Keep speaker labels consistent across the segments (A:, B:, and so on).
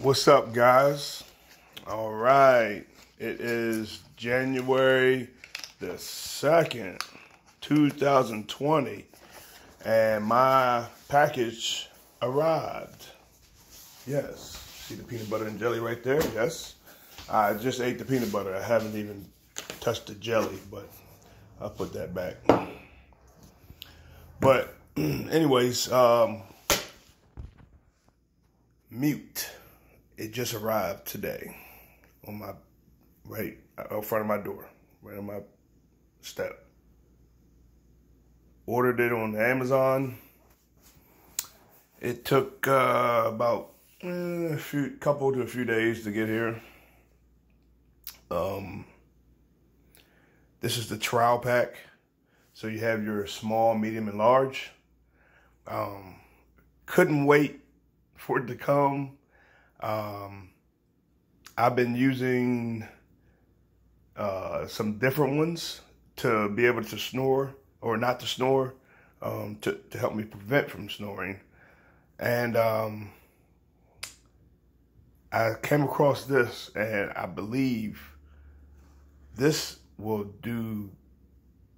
A: What's up, guys? All right, it is January the 2nd, 2020, and my package arrived. Yes, see the peanut butter and jelly right there? Yes, I just ate the peanut butter. I haven't even touched the jelly, but I'll put that back. But anyways, mute. It just arrived today on my right out front of my door, right on my step. Ordered it on Amazon. It took about a few days to get here. This is the trial pack. So you have your small, medium, and large. Couldn't wait for it to come. I've been using some different ones to be able to snore or not to snore, to help me prevent from snoring. And I came across this, and I believe this will do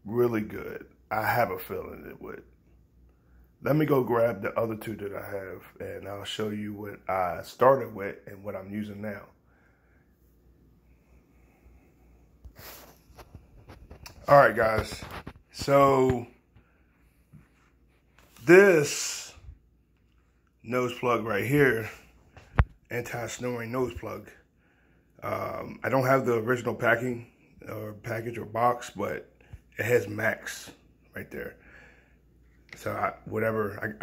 A: really good. I have a feeling it would. Let me go grab the other two that I have, and I'll show you what I started with and what I'm using now. All right, guys. So this nose plug right here, anti-snoring nose plug. I don't have the original package or box, but it has Max right there. So I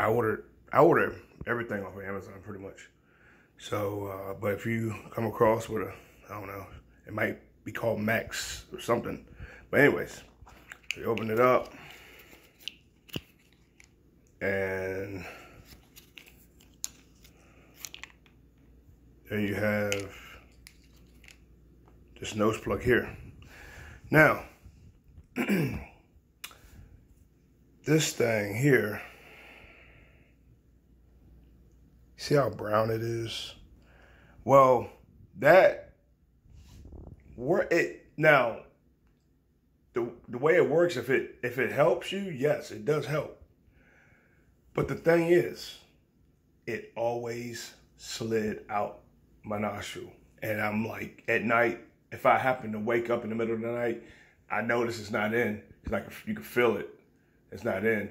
A: order everything off of Amazon pretty much. So, but if you come across with I don't know, it might be called Max or something. But anyways, you open it up, and there you have this nose plug here. Now, this thing here, see how brown it is? Well, now, the way it works, if it helps you, yes, it does help. But the thing is, it always slid out my nostril. And I'm like, at night, if I happen to wake up in the middle of the night, I notice it's not in, because you can feel it. It's not in.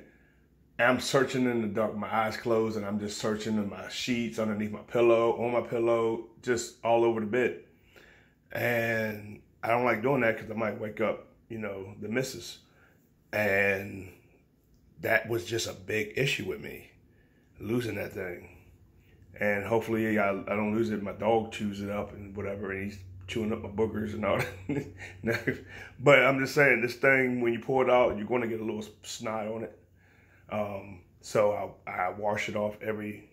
A: And I'm searching in the dark, my eyes closed, and I'm just searching in my sheets, underneath my pillow, on my pillow, just all over the bed. And I don't like doing that because I might wake up, the missus. And that was just a big issue with me, losing that thing. And hopefully I don't lose it. My dog chews it up and whatever, and he's chewing up my boogers and all that. But I'm just saying, this thing, when you pull it out, you're going to get a little snot on it. So I wash it off every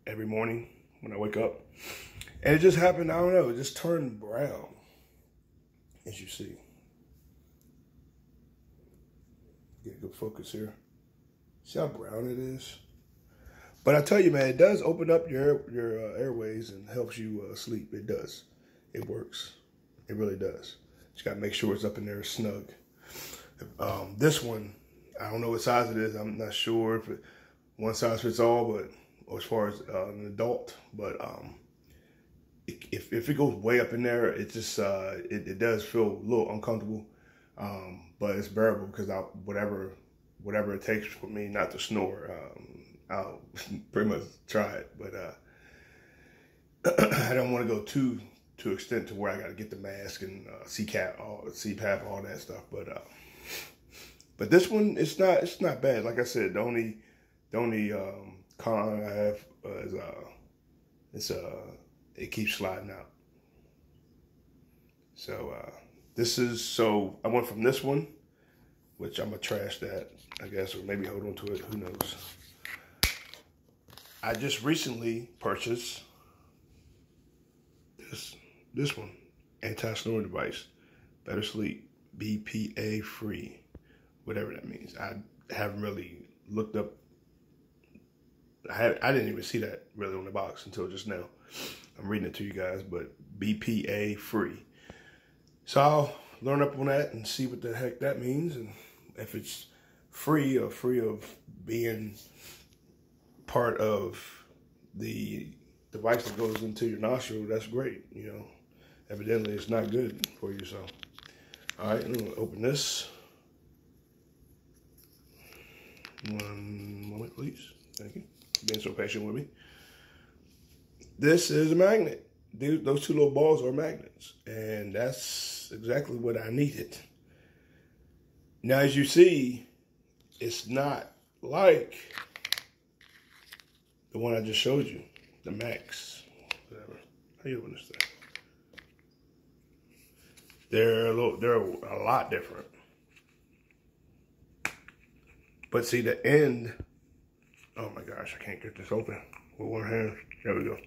A: morning when I wake up. And it just happened, I don't know, it just turned brown, as you see. Get a good focus here. See how brown it is? But I tell you, man, it does open up your airways and helps you sleep. It does. It works. It really does. Just got to make sure it's up in there snug. This one, I don't know what size it is. I'm not sure if one size fits all, but as far as an adult. But if it goes way up in there, it just it does feel a little uncomfortable. But it's bearable because whatever it takes for me not to snore, I'll pretty much try it. But I don't want to go to extent to where I got to get the mask and CPAP, all that stuff. But this one, it's not bad. Like I said, the only con I have is it keeps sliding out. So so I went from this one, which I'm gonna trash that, I guess, or maybe hold on to it. Who knows? I just recently purchased this one, anti-snoring device, Better Sleep, BPA free, whatever that means. I haven't really looked up I didn't even see that really on the box until just now. I'm reading it to you guys, but BPA free. So I'll learn up on that and see what the heck that means. And if it's free or free of being part of the device that goes into your nostril, that's great. You know, evidently it's not good for you. So, all right, I'm gonna open this. One moment, please. Thank you for being so patient with me. This is a magnet. Those two little balls are magnets, and that's exactly what I needed. Now, as you see, it's not like the one I just showed you, the Max, whatever. How you open this thing? They're a lot different. But see the end, oh my gosh, I can't get this open with one hand. There we go.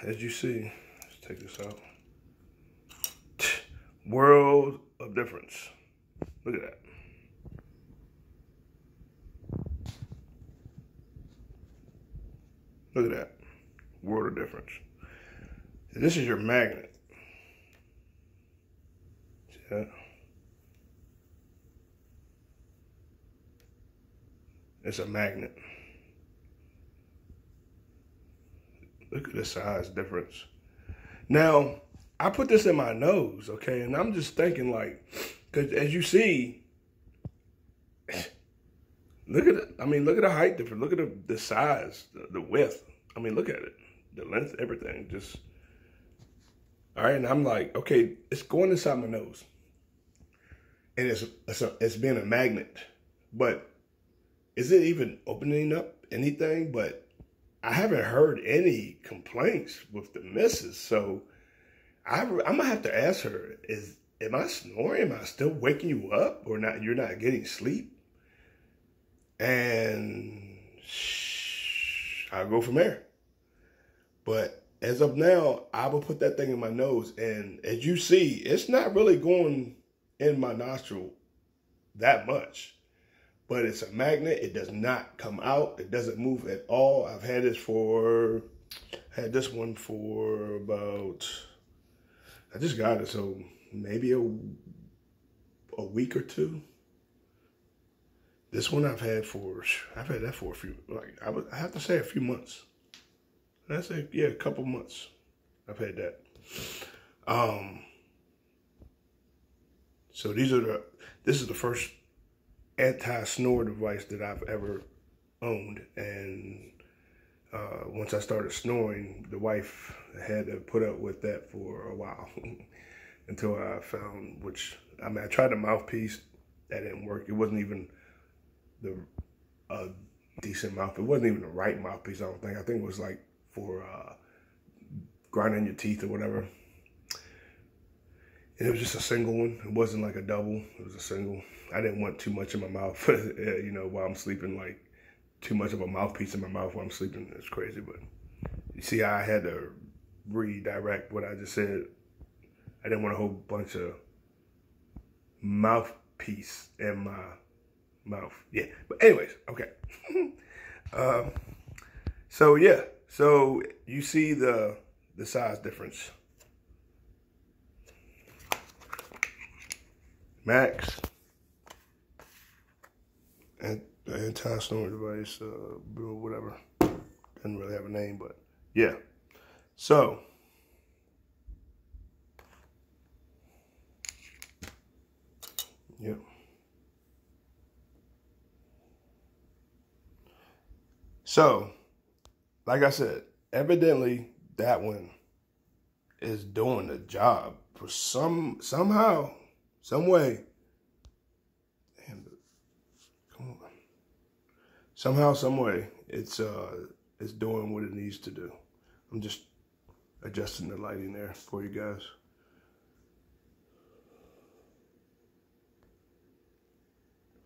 A: As you see, let's take this out. World of difference. Look at that. Look at that. World of difference. This is your magnet. See that? It's a magnet. Look at the size difference. Now, I put this in my nose, okay? And I'm just thinking like, because as you see, look at it. I mean, look at the height difference. Look at the size, the width. I mean, look at it. The length, everything. Just, all right. And I'm like, okay, it's going inside my nose. And it's being a magnet. But is it even opening up anything? But I haven't heard any complaints with the missus. So I'm going to have to ask her, am I snoring? Am I still waking you up? Or not? You're not getting sleep? And I'll go from there. But as of now, I will put that thing in my nose. And as you see, it's not really going in my nostril that much. But it's a magnet. It does not come out. It doesn't move at all. I've had this one for about, I just got it, so maybe a week or two. This one I've had that for a few, I have to say a few months. I say, yeah, a couple months I've had that. So this is the first anti-snore device that I've ever owned. And once I started snoring, the wife had to put up with that for a while until I found, I tried the mouthpiece. That didn't work. It wasn't even a decent mouth. It wasn't even the right mouthpiece, I don't think. I think it was like for grinding your teeth or whatever. And it was just a single one. It wasn't like a double. It was a single. I didn't want too much in my mouth, you know, while I'm sleeping. Like too much of a mouthpiece in my mouth while I'm sleeping. It's crazy, but you see how I had to redirect what I just said. I didn't want a whole bunch of mouthpiece in my mouth. Yeah, but anyways, okay. So yeah, so you see the size difference. Max, and anti-snore device, whatever. Doesn't really have a name, but yeah. So yep. So, like I said, evidently that one is doing the job for somehow, some way. And come on. Somehow, some way, it's doing what it needs to do. I'm just adjusting the lighting there for you guys.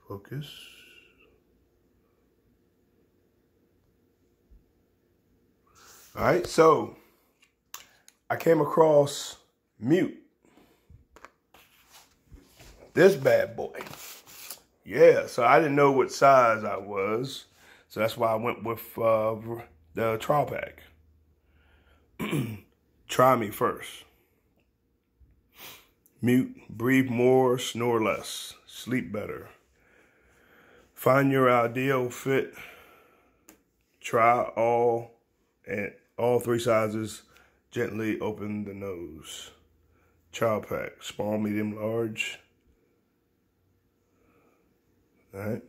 A: Focus. All right, so I came across Mute. This bad boy. Yeah, so I didn't know what size I was. So that's why I went with the trial pack. Try me first. Mute, breathe more, snore less, sleep better. Find your ideal fit. Try all 3 sizes. Gently open the nose. Child pack, small, medium, large. All right.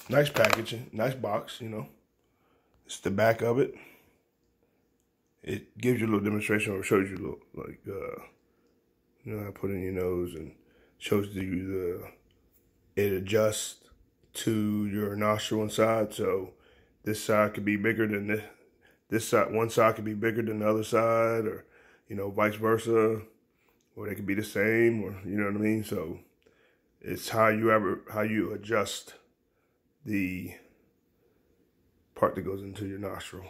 A: Nice packaging, nice box, you know. It's the back of it. It gives you a little demonstration, or shows you a little, like, you know, how to put it in your nose, and shows you it adjusts to your nostril inside. So this side could be bigger than this side. One side could be bigger than the other side, or, you know, vice versa, or they could be the same, or, you know what I mean? So it's how you adjust the part that goes into your nostril.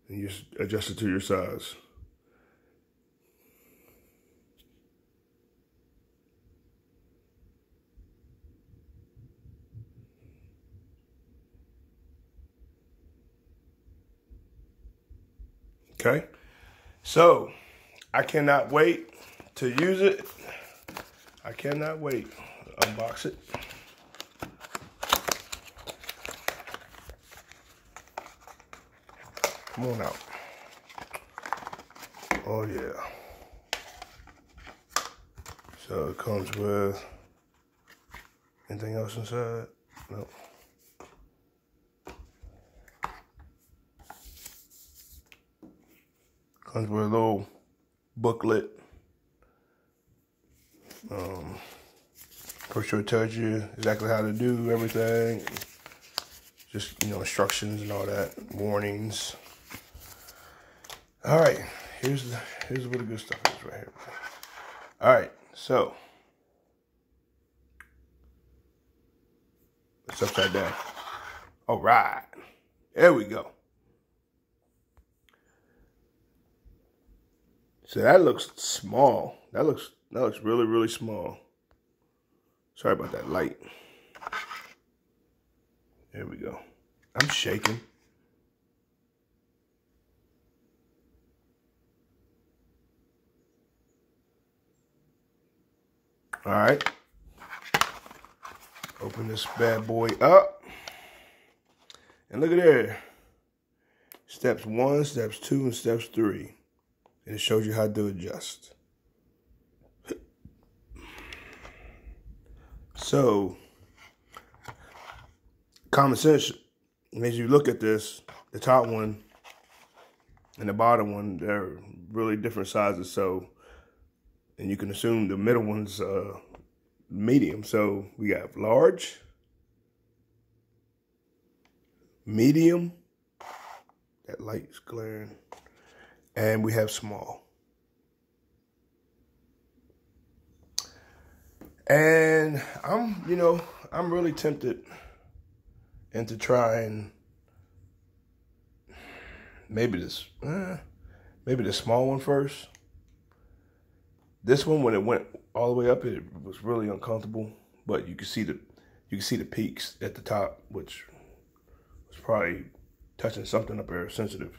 A: And you adjust it to your size. Okay, so I cannot wait to use it. I cannot wait. Unbox it. Come on out. Oh yeah. So it comes with anything else inside? No. Comes with a little booklet. Pretty sure it tells you exactly how to do everything. Just, you know, instructions and all that, warnings. All right, here's where the good stuff is right here. All right, so it's upside down. All right, there we go. So that looks small. That looks really, really small. Sorry about that light. There we go. I'm shaking. All right. Open this bad boy up. And look at there. Steps 1, steps 2, and steps 3. And it shows you how to adjust. So, common sense, as you look at this, the top one and the bottom one, they're really different sizes. So, and you can assume the middle one's medium. So we got large, medium, that light's glaring, and we have small. And I'm really tempted into trying maybe the small one first. This one, when it went all the way up, it was really uncomfortable. But you can see the peaks at the top, which was probably touching something up there sensitive.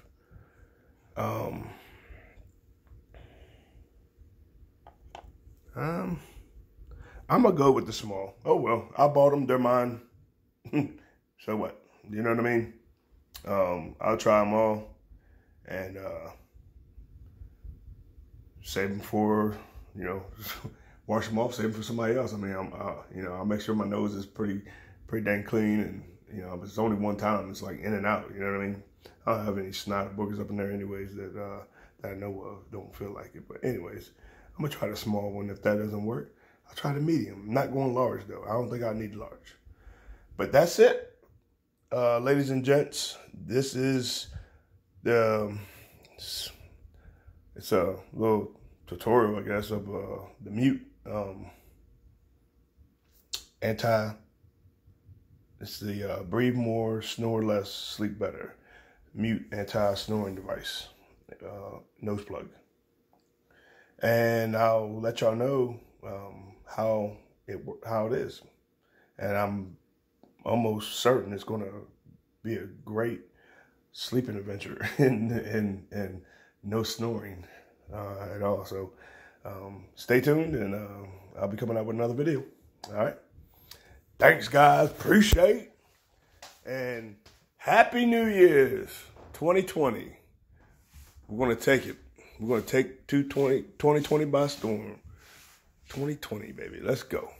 A: I'm gonna go with the small. Oh well, I bought them. They're mine. So what? You know what I mean? I'll try them all and save them for, wash them off, save them for somebody else. I mean, I'll make sure my nose is pretty dang clean, and if it's only one time, it's like in and out. You know what I mean? I don't have any snot boogers up in there, anyways, that I know of. Don't feel like it, but anyways, I'm gonna try the small one. If that doesn't work, I'll try the medium. I'm not going large though. I don't think I need large. But that's it, ladies and gents. This is it's a little tutorial, I guess, of the Mute it's the breathe more, snore less, sleep better, Mute anti-snoring device, nose plug. And I'll let y'all know how it is. And I'm almost certain it's gonna be a great sleeping adventure and no snoring at all. So stay tuned, and I'll be coming out with another video. All right. Thanks, guys. Appreciate. And Happy New Year's 2020. We're going to take it. We're going to take 2020 by storm. 2020, baby. Let's go.